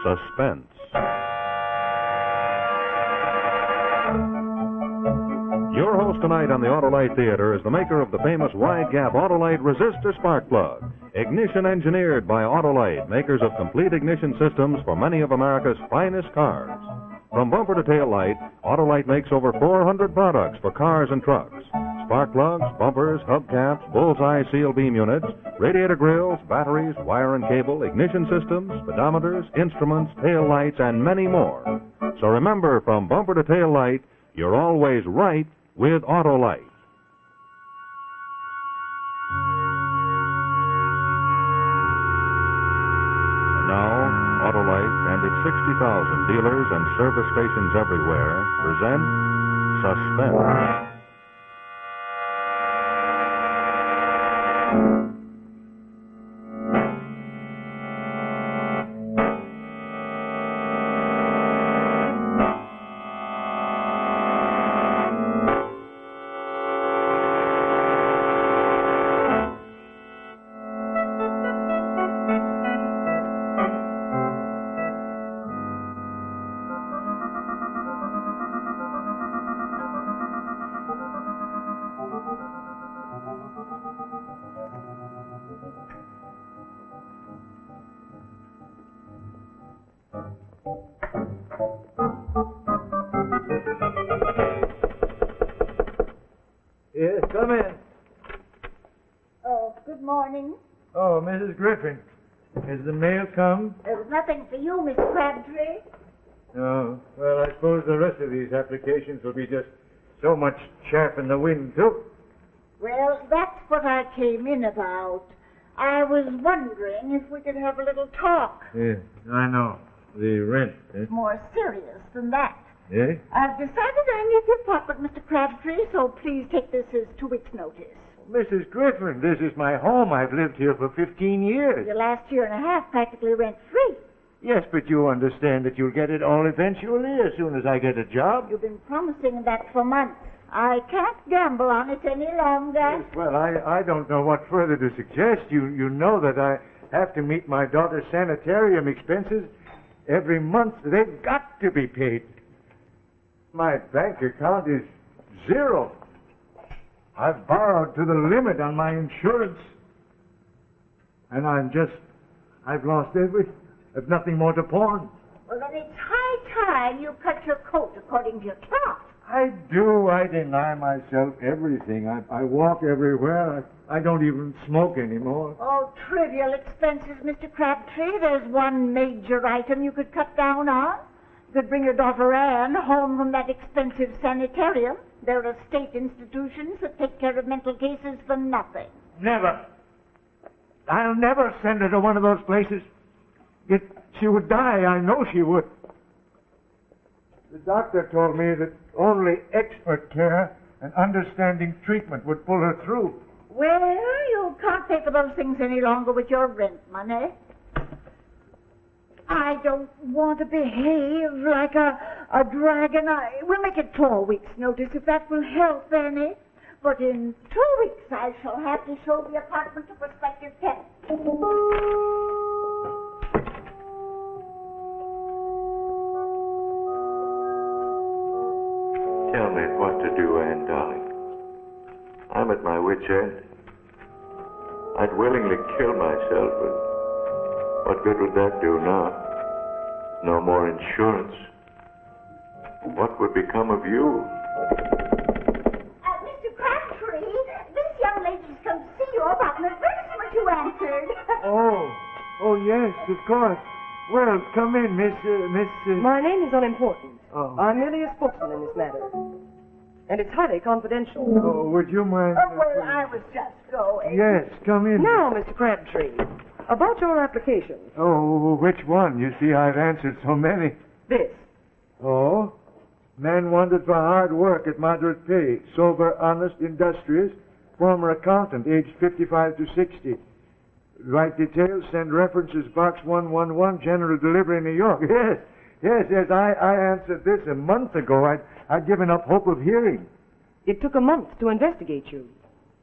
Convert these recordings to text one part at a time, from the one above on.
Suspense. Your host tonight on the Autolite Theater is the maker of the famous wide-gap Autolite resistor spark plug. Ignition engineered by Autolite, makers of complete ignition systems for many of America's finest cars. From bumper to tail light, Autolite makes over 400 products for cars and trucks. Spark plugs, bumpers, hubcaps, bullseye seal beam units, radiator grills, batteries, wire and cable, ignition systems, speedometers, instruments, tail lights, and many more. So remember, from bumper to tail light, you're always right with Autolite. And now, Autolite and its 60,000 dealers and service stations everywhere present Suspense. Yes, come in. Oh, good morning. Oh, Mrs. Griffin, has the mail come? There's nothing for you, Mr. Crabtree. No. Well, I suppose the rest of these applications will be just so much chaff in the wind, too. Well, that's what I came in about. I was wondering if we could have a little talk. Yeah, I know. The rent, eh? More serious than that. Eh? I've decided I need the apartment, Mr. Crabtree, so please take this as 2 weeks' notice. Mrs. Griffin, this is my home. I've lived here for 15 years. Your last year and a half practically rent-free. Yes, but you understand that you'll get it all eventually as soon as I get a job. You've been promising that for months. I can't gamble on it any longer. Yes, well, I don't know what further to suggest. You know that I have to meet my daughter's sanitarium expenses every month. They've got to be paid. My bank account is zero. I've borrowed to the limit on my insurance. And I've lost everything. I've nothing more to pawn. Well, then it's high time you cut your coat according to your cloth. I do. I deny myself everything. I walk everywhere. I don't even smoke anymore. Oh, trivial expenses, Mr. Crabtree. There's one major item you could cut down on. You could bring your daughter Anne home from that expensive sanitarium. There are state institutions that take care of mental cases for nothing. Never. I'll never send her to one of those places. She would die. I know she would. The doctor told me that only expert care and understanding treatment would pull her through. Well, you can't pay for those things any longer with your rent money. I don't want to behave like a dragon. We'll make it 4 weeks' notice if that will help any. But in 2 weeks I shall have to show the apartment to prospective tenants. Tell me what to do, Anne, darling. I'm at my wit's end. I'd willingly kill myself, but what good would that do now? No more insurance. What would become of you? Mr. Crabtree, this young lady's come to see you about an advertisement you answered. Oh, yes, of course. Well, come in, Miss... My name is unimportant. Oh. I'm merely a spokesman in this matter. And it's highly confidential. Oh, would you mind... Oh, well, I was just going. Yes, come in. Now, Mr. Crabtree, about your application. Oh, which one? You see, I've answered so many. This. Oh? Man wanted for hard work at moderate pay. Sober, honest, industrious. Former accountant, aged 55 to 60. Write details, send references, box 111, general delivery, New York. Yes, I answered this a month ago. I'd given up hope of hearing. It took a month to investigate you.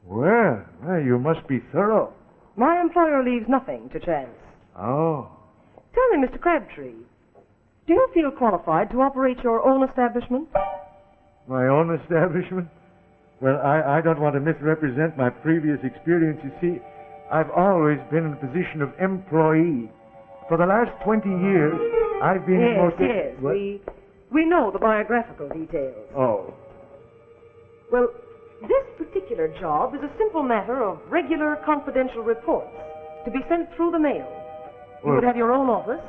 Well, you must be thorough. My employer leaves nothing to chance. Oh. Tell me, Mr. Crabtree, do you feel qualified to operate your own establishment? My own establishment? Well, I don't want to misrepresent my previous experience. You see, I've always been in a position of employee. For the last 20 years, I've been... Yes. What? We know the biographical details. Oh. Well, this particular job is a simple matter of regular confidential reports to be sent through the mail. You would have your own office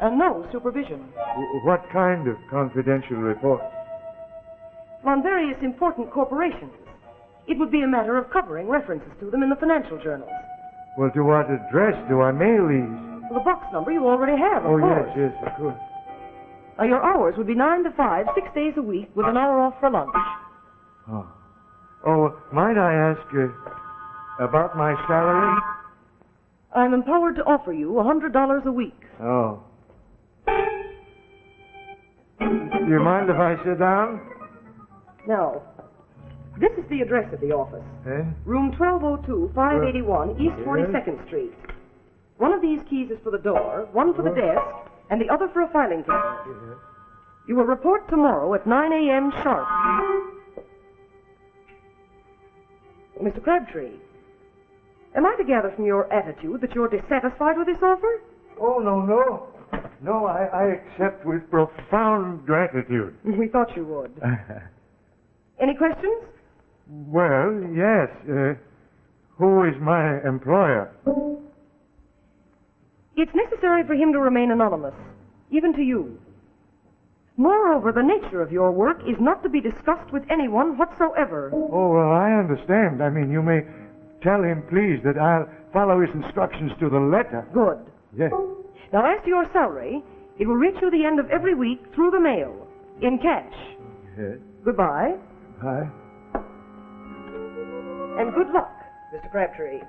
and no supervision. What kind of confidential reports? On various important corporations. It would be a matter of covering references to them in the financial journals. Well, to what address do I mail these? Well, the box number you already have, of course. Yes, of course. Your hours would be 9 to 5, 6 days a week, with an hour off for lunch. Oh, might I ask about my salary? I'm empowered to offer you $100 a week. Oh. Do you mind if I sit down? Now, this is the address of the office. Eh? Room 1202, 581, East 42nd Street. One of these keys is for the door, one for the desk, and the other for a filing cabinet. You will report tomorrow at 9 a.m. sharp. Mr. Crabtree, am I to gather from your attitude that you're dissatisfied with this offer? Oh, no. No, I accept with profound gratitude. We thought you would. Any questions? Well, yes. Who is my employer? It's necessary for him to remain anonymous, even to you. Moreover, the nature of your work is not to be discussed with anyone whatsoever. Oh, well, I understand. I mean, you may tell him, please, that I'll follow his instructions to the letter. Good. Yes. Now, as to your salary, it will reach you the end of every week through the mail, in cash. Yes. Goodbye. Hi. And good luck, Mr. Crabtree.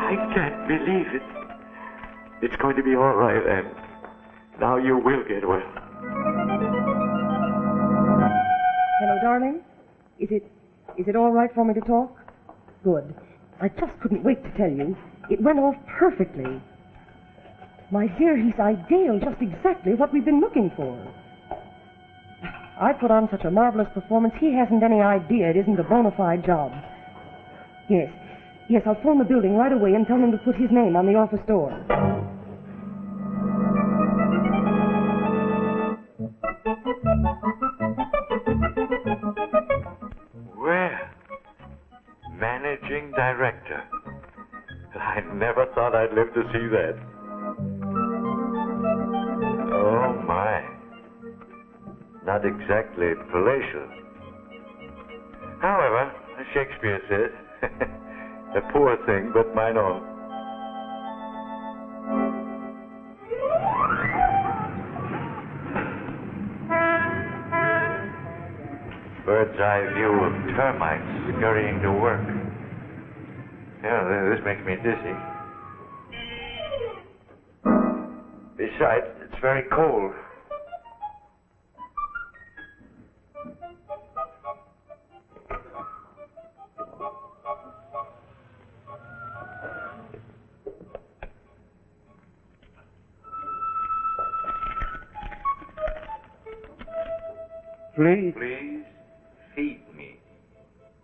I can't believe it. It's going to be all right, and now you will get well. Hello, darling. Is it all right for me to talk? Good. I just couldn't wait to tell you. It went off perfectly. My dear, he's ideal, just exactly what we've been looking for. I put on such a marvelous performance, he hasn't any idea it isn't a bona fide job. Yes, I'll phone the building right away and tell them to put his name on the office door. Well, managing director. I never thought I'd live to see that. Oh, my. Not exactly palatial. However, as Shakespeare says, a poor thing, but mine own. Bird's eye view of termites scurrying to work. Yeah, this makes me dizzy. Besides, it's very cold. Please? Please feed me.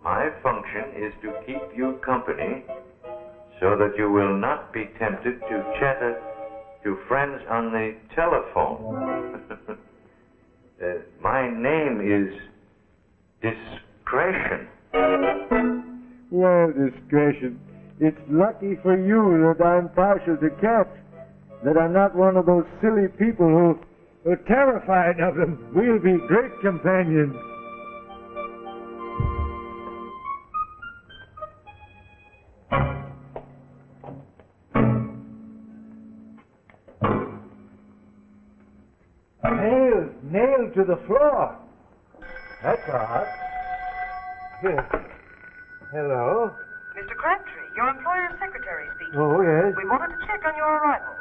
My function is to keep you company so that you will not be tempted to chatter to friends on the telephone. My name is Discretion. Well, discretion. It's lucky for you that I'm partial to cats, that I'm not one of those silly people who are terrified of them. We'll be great companions. Nailed to the floor. That's odd. Yes. Hello. Mr. Crabtree, your employer's secretary speaking. Oh, yes. We wanted to check on your arrival.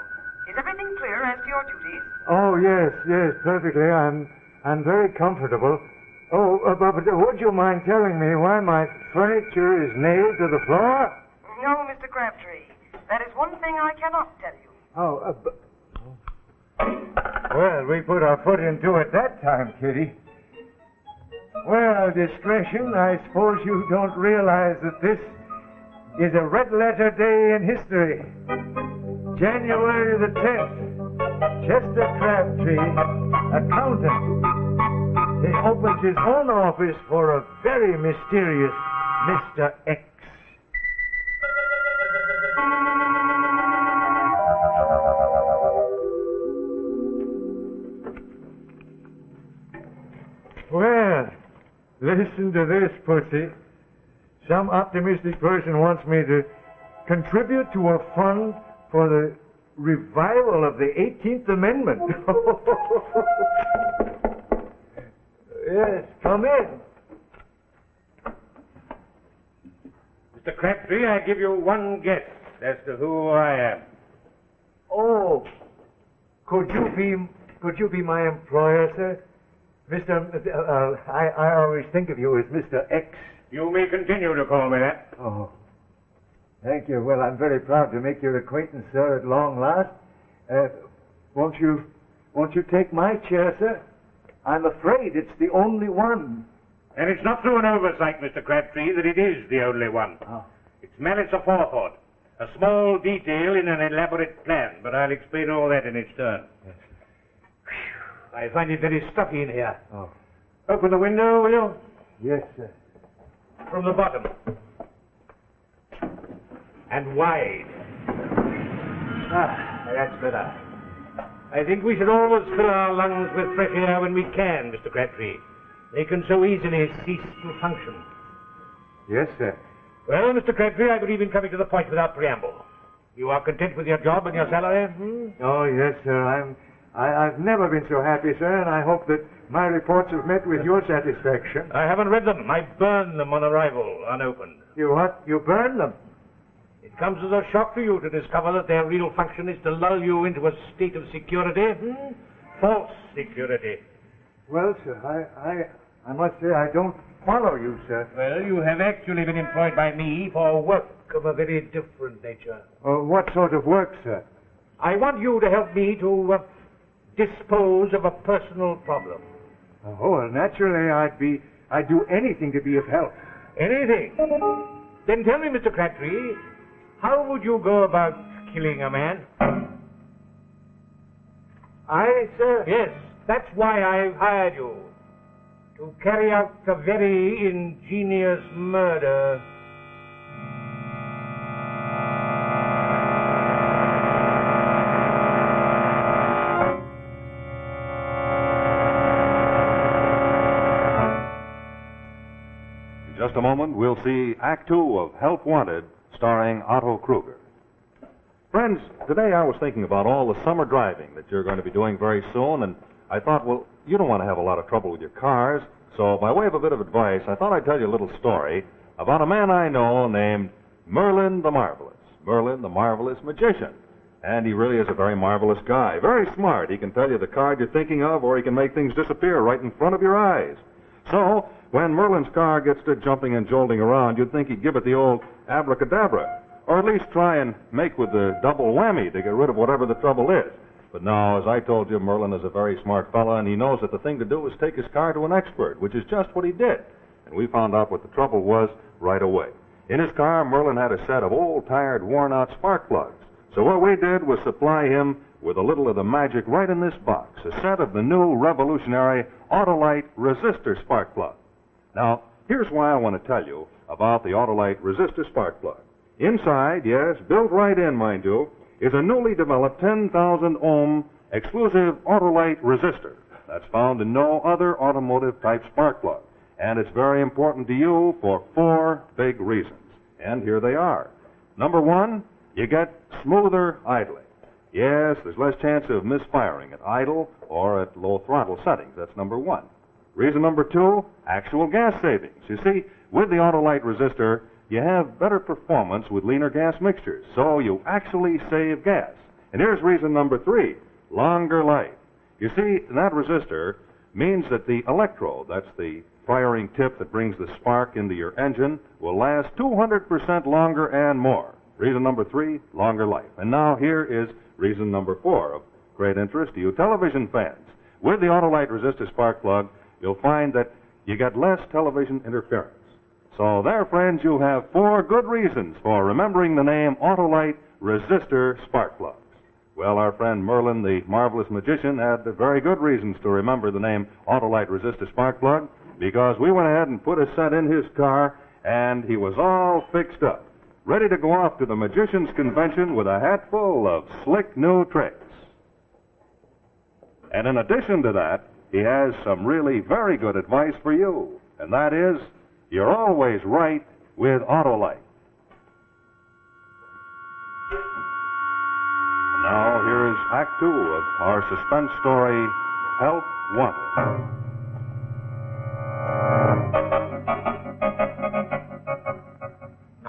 Is everything clear as to your duties? Oh, yes, perfectly. I'm very comfortable. Oh, but would you mind telling me why my furniture is nailed to the floor? No, Mr. Crabtree. That is one thing I cannot tell you. Well, we put our foot into it that time, Kitty. Well, discretion, I suppose you don't realize that this is a red-letter day in history. January the 10th, Chester Crabtree, accountant, he opens his own office for a very mysterious Mr. X. Well, listen to this, Pussy. Some optimistic person wants me to contribute to a fund for the revival of the 18th Amendment. Yes, come in. Mr. Crabtree, I give you one guess as to who I am. Oh, could you be my employer, sir? I always think of you as Mr. X. You may continue to call me that. Oh, thank you. Well, I'm very proud to make your acquaintance, sir, at long last. Won't you take my chair, sir? I'm afraid it's the only one. And it's not through an oversight, Mr. Crabtree, that it is the only one. Oh. It's malice aforethought, a small detail in an elaborate plan, but I'll explain all that in its turn. Yes. I find it very stuffy in here. Oh. Open the window, will you? Yes, sir. From the bottom. And wide. That's better. I think we should always fill our lungs with fresh air when we can, Mr. Crabtree. They can so easily cease to function. Yes, sir. Well, Mr. Crabtree, I believe in coming to the point without preamble. You are content with your job and your salary? Oh, yes, sir. I've never been so happy, sir, and I hope that my reports have met with your satisfaction. I haven't read them. I burned them on arrival, unopened. You what? You burned them? It comes as a shock to you to discover that their real function is to lull you into a state of security. False security. Well, sir, I must say I don't follow you, sir. Well, you have actually been employed by me for work of a very different nature. What sort of work, sir? I want you to help me to dispose of a personal problem. Oh, well, naturally, I'd do anything to be of help. Anything? Then tell me, Mr. Crabtree, how would you go about killing a man? I, sir? Yes, that's why I've hired you. To carry out a very ingenious murder. In just a moment, we'll see Act Two of Help Wanted, starring Otto Kruger. Friends, today I was thinking about all the summer driving that you're going to be doing very soon, and I thought, well, you don't want to have a lot of trouble with your cars, so by way of a bit of advice, I thought I'd tell you a little story about a man I know named Merlin the Marvelous. Merlin the Marvelous Magician. And he really is a very marvelous guy. Very smart. He can tell you the card you're thinking of, or he can make things disappear right in front of your eyes. So, when Merlin's car gets to jumping and jolting around, you'd think he'd give it the old abracadabra, or at least try and make with the double whammy to get rid of whatever the trouble is. But now, as I told you, Merlin is a very smart fella, and he knows that the thing to do is take his car to an expert, which is just what he did. And we found out what the trouble was right away. In his car, Merlin had a set of old, tired, worn-out spark plugs. So what we did was supply him with a little of the magic right in this box, a set of the new revolutionary Autolite resistor spark plug. Now, here's why I want to tell you about the Autolite resistor spark plug. Inside, yes, built right in, mind you, is a newly developed 10,000 ohm exclusive Autolite resistor that's found in no other automotive type spark plug. And it's very important to you for 4 big reasons. And here they are. Number 1, you get smoother idling. Yes, there's less chance of misfiring at idle or at low throttle settings. That's number 1. Reason number 2, actual gas savings. You see, with the Autolite resistor, you have better performance with leaner gas mixtures, so you actually save gas. And here's reason number 3, longer life. You see, that resistor means that the electrode, that's the firing tip that brings the spark into your engine will last 200% longer and more. Reason number 3, longer life. And now here is reason number 4 of great interest to you television fans. With the Autolite resistor spark plug, you'll find that you get less television interference. So there, friends, you have 4 good reasons for remembering the name Autolite resistor spark plugs. Well, our friend Merlin, the marvelous magician, had very good reasons to remember the name Autolite resistor spark plug, because we went ahead and put a set in his car, and he was all fixed up, ready to go off to the magician's convention with a hat full of slick new tricks. And in addition to that, he has some really very good advice for you, and that is, you're always right with Autolite. Now, here is Act 2 of our suspense story, Help Wanted.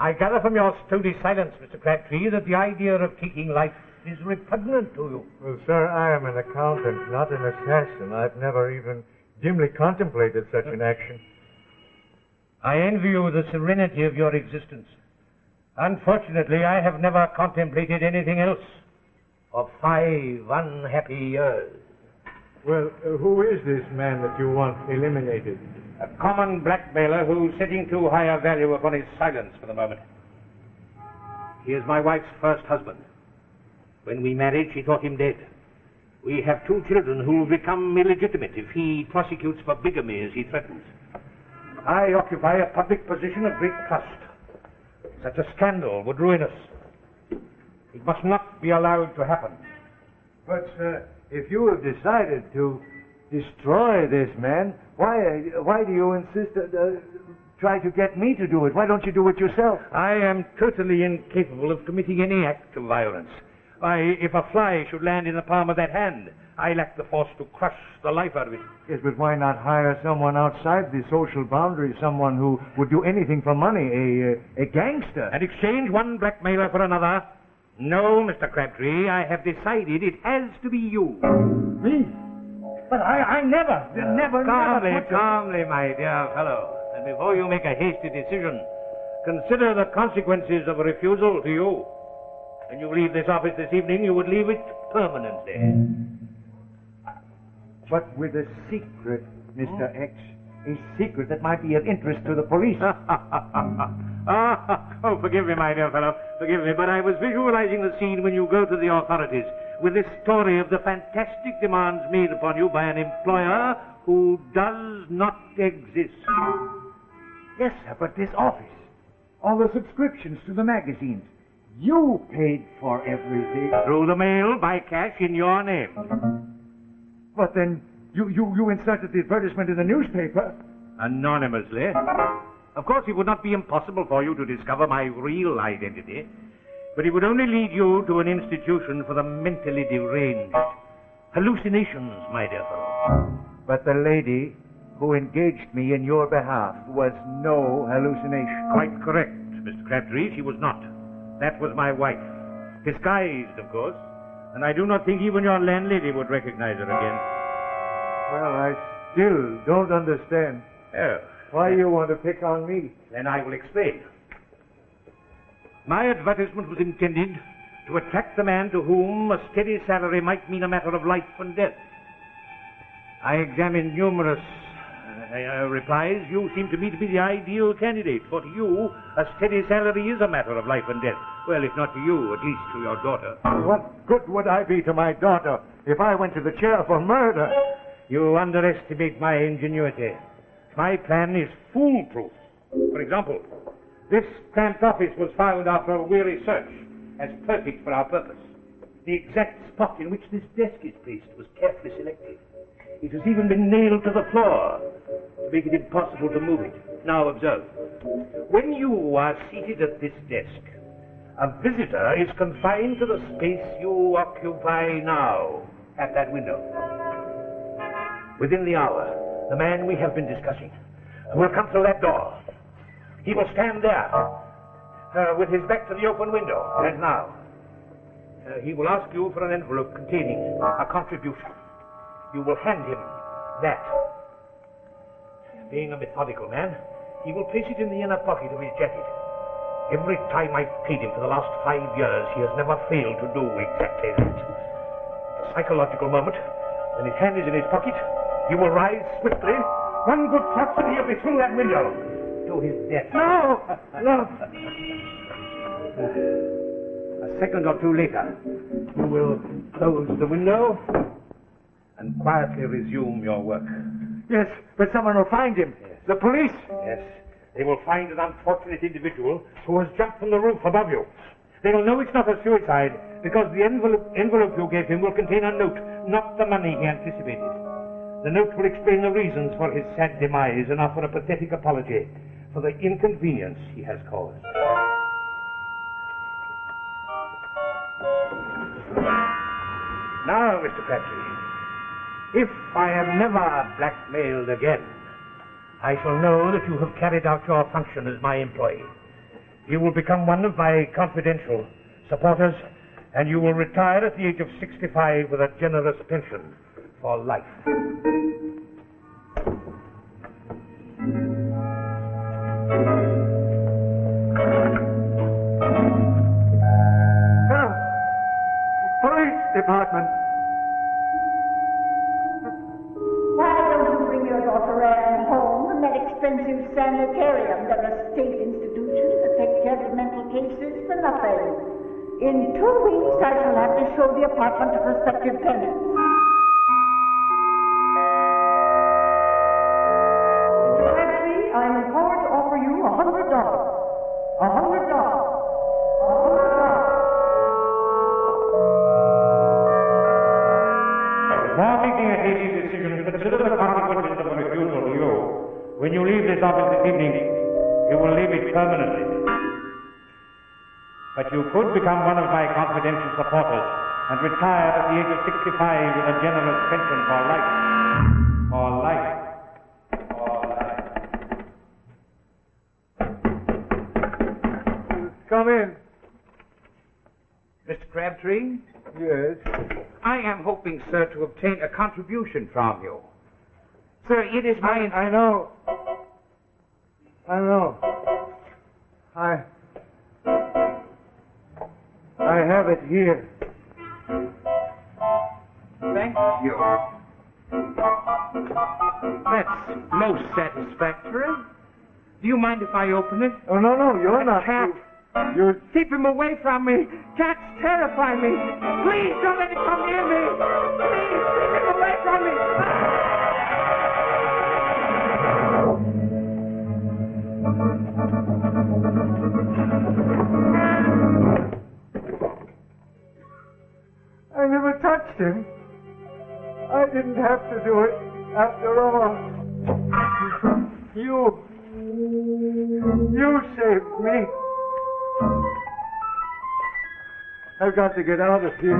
I gather from your stony silence, Mr. Crabtree, that the idea of taking life is repugnant to you. Well, sir, I am an accountant, not an assassin. I've never even dimly contemplated such an action. I envy you the serenity of your existence. Unfortunately, I have never contemplated anything else for 5 unhappy years. Well, who is this man that you want eliminated? A common blackmailer who's setting too high a value upon his silence for the moment. He is my wife's first husband. When we married, she thought him dead. We have 2 children who will become illegitimate if he prosecutes for bigamy as he threatens. I occupy a public position of great trust. Such a scandal would ruin us. It must not be allowed to happen. But, sir, if you have decided to destroy this man, why do you insist try to get me to do it? Why don't you do it yourself? I am totally incapable of committing any act of violence. If a fly should land in the palm of that hand, I lack the force to crush the life out of it. Yes, but why not hire someone outside the social boundary, someone who would do anything for money, a gangster? And exchange one blackmailer for another? No, Mr. Crabtree, I have decided it has to be you. Me? But I never. Calmly, my dear fellow. And before you make a hasty decision, consider the consequences of a refusal to you. When you leave this office this evening, you would leave it permanently. But with a secret, Mr. X. A secret that might be of interest to the police. Oh, forgive me, my dear fellow. Forgive me, but I was visualizing the scene when you go to the authorities with this story of the fantastic demands made upon you by an employer who does not exist. Yes, sir, but this office, all the subscriptions to the magazines, you paid for everything. Through the mail, by cash, in your name. But then you inserted the advertisement in the newspaper. Anonymously. Of course, it would not be impossible for you to discover my real identity, but it would only lead you to an institution for the mentally deranged. Hallucinations, my dear fellow. But the lady who engaged me in your behalf was no hallucination. Quite correct, Mr. Crabtree. She was not. That was my wife. Disguised, of course. And I do not think even your landlady would recognize her again. Well, I still don't understand. Oh. Why you want to pick on me? Then I will explain. My advertisement was intended to attract the man to whom a steady salary might mean a matter of life and death. I examined numerous replies. You seem to me to be the ideal candidate. For to you, a steady salary is a matter of life and death. Well, if not to you, at least to your daughter. What good would I be to my daughter if I went to the chair for murder? You underestimate my ingenuity. My plan is foolproof. For example, this cramped office was found after a weary search as perfect for our purpose. The exact spot in which this desk is placed was carefully selected. It has even been nailed to the floor to make it impossible to move it. Now observe. When you are seated at this desk, a visitor is confined to the space you occupy now at that window. Within the hour, the man we have been discussing will come through that door. He will stand there with his back to the open window, as now. He will ask you for an envelope containing a contribution. You will hand him that. Being a methodical man, he will place it in the inner pocket of his jacket. Every time I've paid him for the last 5 years, he has never failed to do exactly that. At a psychological moment, when his hand is in his pocket, he will rise swiftly. One good thrust and he'll be through that window to his death. No! No! A second or two later, you will close the window and quietly resume your work. Yes, but someone will find him. Yes. The police. Yes, they will find an unfortunate individual who has jumped from the roof above you. They will know it's not a suicide because the envelope you gave him will contain a note, not the money he anticipated. The note will explain the reasons for his sad demise and offer a pathetic apology for the inconvenience he has caused. Now, Mr. Crabtree, if I am never blackmailed again, I shall know that you have carried out your function as my employee. You will become one of my confidential supporters, and you will retire at the age of 65 with a generous pension for life. Police department. Why don't you bring your daughter Anne home from that expensive sanitarium? There are state institutions that take care of mental cases for nothing. In 2 weeks, I shall have to show the apartment to prospective tenants. Mr. Crabtree, I am empowered to offer you $100. $100. Before making a hasty decision, consider the consequences of a refusal to you. When you leave this office this evening, you will leave it permanently. But you could become one of my confidential supporters and retire at the age of 65 with a generous pension for life. For life. For life. Come in. Mr. Crabtree, Yes. I am hoping, sir, to obtain a contribution from you. Sir, it is my... I know. I have it here. Thank you. That's most satisfactory. Do you mind if I open it? Oh, no, you're not. Cat. You're... Keep him away from me. Cats terrify me. Please don't let him come near me. Please keep him away from me. I never touched him. I didn't have to do it after all. You saved me. I've got to get out of here.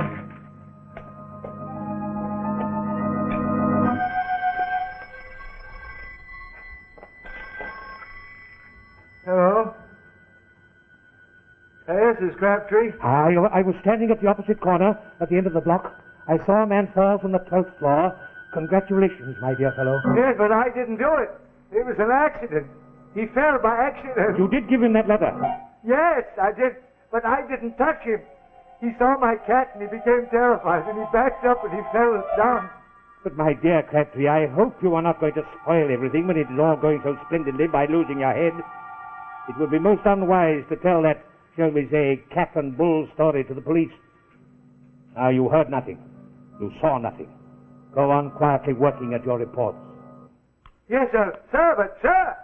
Hello? Yes, this is Crabtree. I was standing at the opposite corner at the end of the block. I saw a man fall from the 12th floor. Congratulations, my dear fellow. Yes, but I didn't do it. It was an accident. He fell by accident. You did give him that letter. Yes, I did. But I didn't touch him. He saw my cat and he became terrified and he backed up and he fell down. But my dear Crabtree, I hope you are not going to spoil everything when it is all going so splendidly by losing your head. It would be most unwise to tell that, shall we say, cat and bull story to the police. Now, you heard nothing. You saw nothing. Go on quietly working at your reports. Yes, sir. Sir, but sir!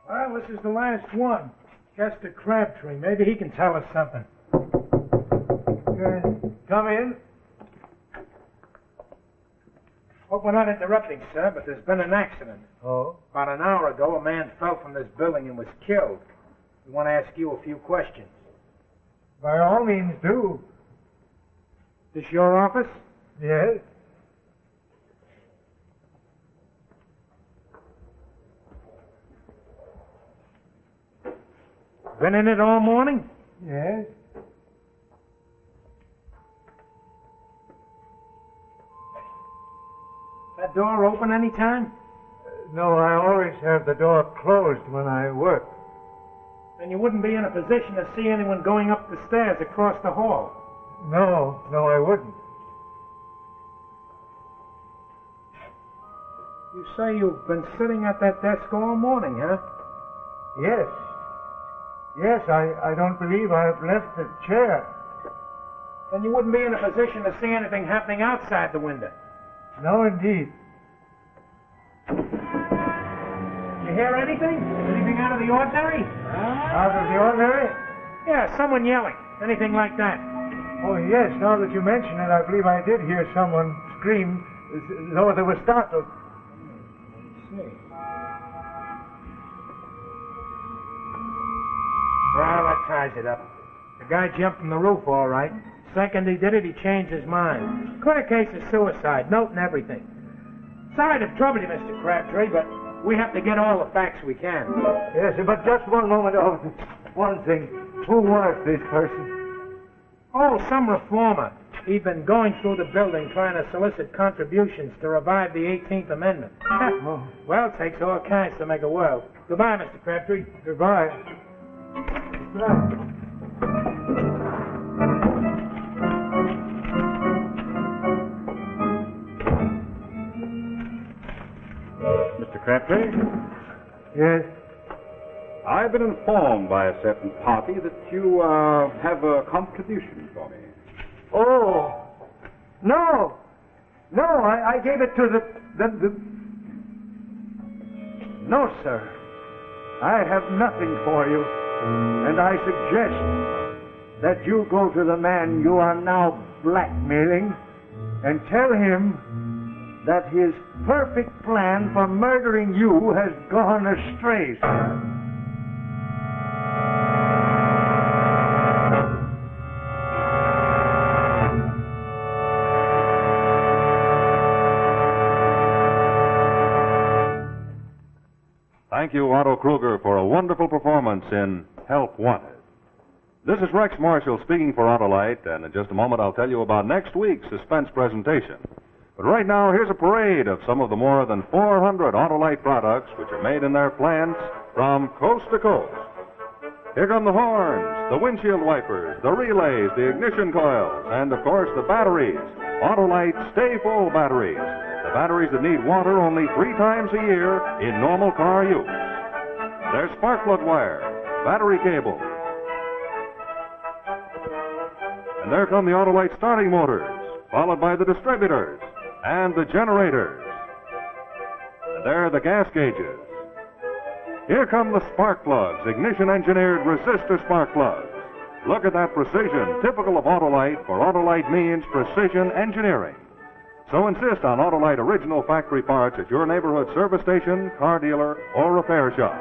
Well, this is the last one. Chester Crabtree. Maybe he can tell us something. Come in. Hope we're not interrupting, sir, but there's been an accident. Oh? About an hour ago, a man fell from this building and was killed. We want to ask you a few questions. By all means, do. This your office? Yes? Been in it all morning? Yes? That door open any time? No, I always have the door closed when I work. Then you wouldn't be in a position to see anyone going up the stairs across the hall. No, I wouldn't. You say you've been sitting at that desk all morning, huh? Yes. Yes, I don't believe I've left the chair. Then you wouldn't be in a position to see anything happening outside the window. No, indeed. You hear anything? Anything out of the ordinary? Out of the ordinary? Yeah, someone yelling. Anything like that. Oh, yes, now that you mention it, I believe I did hear someone scream as though they were startled. Let's see. Well, that ties it up. The guy jumped from the roof, all right. Second he did it, he changed his mind. Clear case of suicide, note and everything. Sorry to trouble you, Mr. Crabtree, but we have to get all the facts we can. Yes, but just one moment. Oh, one thing. Who was this person? Oh, some reformer. He'd been going through the building trying to solicit contributions to revive the 18th Amendment. Oh. Well, it takes all kinds to make a world. Goodbye, Mr. Crabtree. Goodbye. Goodbye. Mr. Crabtree? Yes? I've been informed by a certain party that you have a contribution for me. Oh, no. No, I gave it to the... No, sir. I have nothing for you. And I suggest that you go to the man you are now blackmailing and tell him that his perfect plan for murdering you has gone astray, sir. Thank you, Otto Kruger, for a wonderful performance in Help Wanted. This is Rex Marshall speaking for Autolite, and in just a moment I'll tell you about next week's Suspense presentation. But right now, here's a parade of some of the more than 400 Autolite products which are made in their plants from coast to coast. Here come the horns, the windshield wipers, the relays, the ignition coils, and, of course, the batteries. Autolite Stay Full batteries. The batteries that need water only 3 times a year in normal car use. There's spark plug wire, battery cables. And there come the Autolite starting motors, followed by the distributors and the generators. And there are the gas gauges. Here come the spark plugs, ignition-engineered resistor spark plugs. Look at that precision, typical of Autolite, for Autolite means precision engineering. So insist on Autolite original factory parts at your neighborhood service station, car dealer, or repair shop.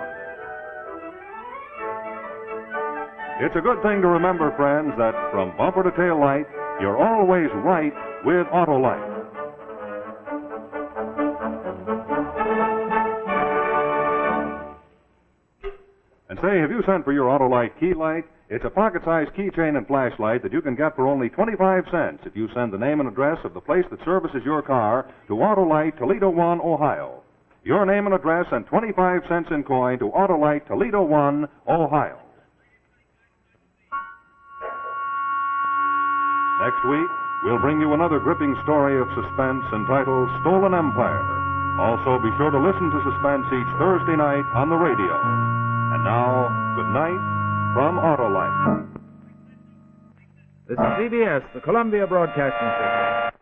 It's a good thing to remember, friends, that from bumper to tail light, you're always right with Autolite. And say, have you sent for your Autolite key light? It's a pocket-sized keychain and flashlight that you can get for only 25 cents if you send the name and address of the place that services your car to Autolite, Toledo 1, Ohio. Your name and address and 25 cents in coin to Autolite, Toledo 1, Ohio. Next week, we'll bring you another gripping story of suspense entitled Stolen Empire. Also, be sure to listen to Suspense each Thursday night on the radio. And now, good night from Autolite. This is CBS, the Columbia Broadcasting System.